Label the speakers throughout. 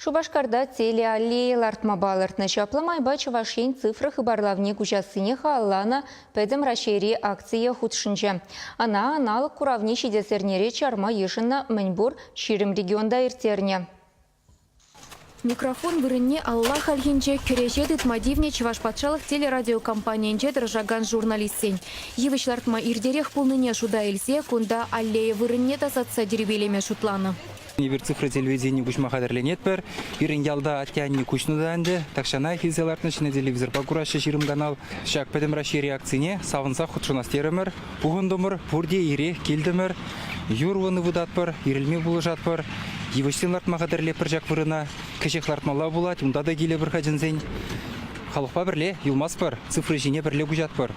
Speaker 1: Шубашкарда телеаллея лартмабалыртны шапламай бачывашин цифры хыбарлавне кучасыне халлана пэдем рашери акция худшынча. Ана аналог куравни шидесернере чарма ешынна Мэньбур ширим регионда иртерне.
Speaker 2: Микрофон вырынне Аллах альхинче кереше дытмадивне Чуваш патшалық телерадиокомпаниянче дыржаган журналистсен. Евычлартма ирдерех пулныне шуда эльсе, кунда аллея вырынне тасатса дербелеме шутланы.
Speaker 3: Нивер цифры телевидения кучма хадерленет пер, ирин ялда атянни кучнуданды, такшана физелартны чине телевизор покураща ширим канал, шак педем раши реакцине, савынса худшунастеремер, пугындымыр, пурде ире келдімір, юрваны выдатпыр, ирилме булыжатпыр, евыштенлартма хадерлепір жак вырына, кешехлартмала булат, унда да келе бір хадинзен, халықпа бірле, юлмаспыр, цифры жине бірле гужатпыр.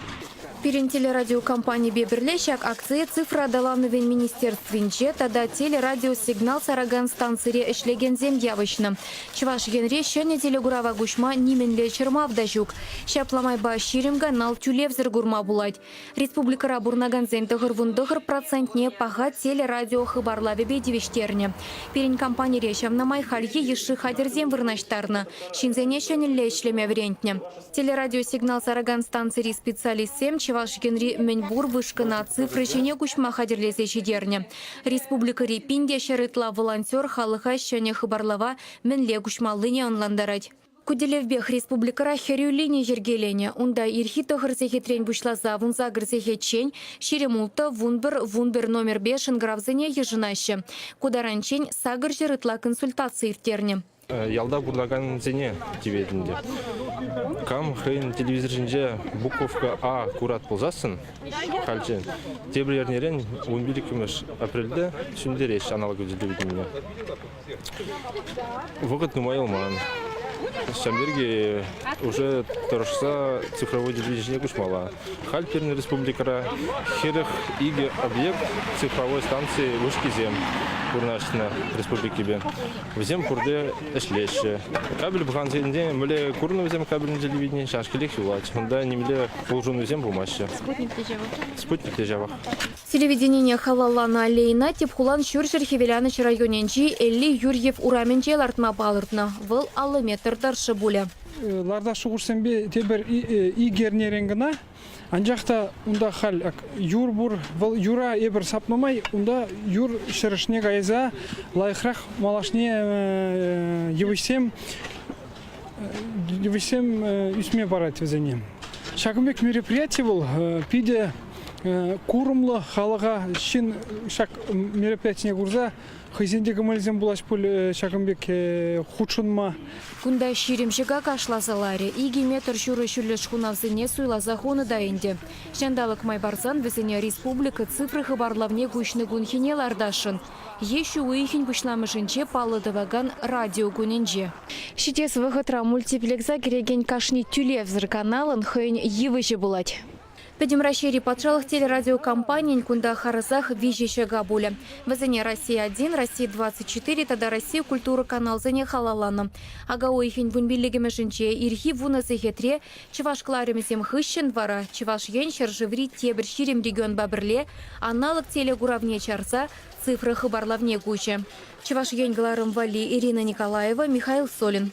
Speaker 2: Перен телерадиокомпания беберлещак акция цифра далановен министерствинче, тада телерадиосигнал сараган станцире эшлеген явышны. Чуваш генре шене телегурава гушма нименле черма вдажук. Шапламай ба ширимга нал тюлевзер гурма булать. Республикара бурнаган зем дыгыр процентне пага телерадио хыбарлаве бедивештерне. Перен компания решам намай халье еши хадерзем вырнаштарна. Шинзене шенелле эшлеме врентне. Телерадиосигнал сараган станцире специалистсем Чуваш генри Мэньбур вышкана цифры шене кучма хадерлесе шидерне. Республика репинде шерытла волонтер халыха шене хыбарлава менле кучмалыне онландарать. Куделевбех республикара херюлине жергелене. Унда ирхи тохырсехе трень бушлаза вунза гырсехе чень, ширемулта вунбер номер 5 гравзене ежинаще. Кударанчень сагыр жырытла консультации иртерне.
Speaker 4: Ялда бурлаган зене тибетінде. Кам хейн телевизоржинже буковка А курат болзасын, халчен. Тебрлернерен 11 апрельде сүндереш аналогы телевидение. Вогат нумайылман. Шамберге уже торжса цифровой телевидение кушмала. Хальперный республикара херах иге объект цифровой станции вышки зем. Курнашна республики бен. Взем курде эшлеше. Кабель буханзенде мле курну взем кабельное телевидение шашкелек юлать. Онда не мле полжуну взем бумаще. Спутник тежавах.
Speaker 2: Телевидение халалана аллейна тепхулан шүршір хевеляныч районенчи Элли Юрьев ураменче лартма балыртна. Выл аллы метр даршы буле.
Speaker 5: Ларда шуғырсенбе тебір игернеренгіна. Анжақта унда хал юр-бур, юра ебір сапнамай, унда юр шырышне гайза лайхрах малашне евысем үсме барать везенем. Шагымбек мероприятие был, пиде курымлы халыға шин шак мероприятие гурза, хызендегі мөлзем булаш пул Шагымбек худшынма.
Speaker 2: Кунда ширимшіға кашлазаларе, иги метр шуры шүрлі шхунавзыне суйлаза хуны дайынде. Жандалық майбарзан візіне республика цифры хыбарлавне күшні гунхине лардашын. Ешу уйхин пышламышынче палыдываган радио гуненже. Шитес выхытра мультиплекса кереген кашни тюлевзір каналын хойн евыжы булать. Педем рашери патшалық телерадиокомпаниян кунда харызах вижешега буле. Вазене Россия-1, Россия-24, тада Россия культура канал зене халаланы. Ага ойхин вунбилегемешінче ирхи вуна зехетре, Чуваш кларемесем хыщен вара, Чуваш еншер живри тебір ширим регион бабірле, аналог телегуравне чарса, цифры хыбарлавне гуче. Чуваш енгларым вали Ирина Николаева, Михаил Солин.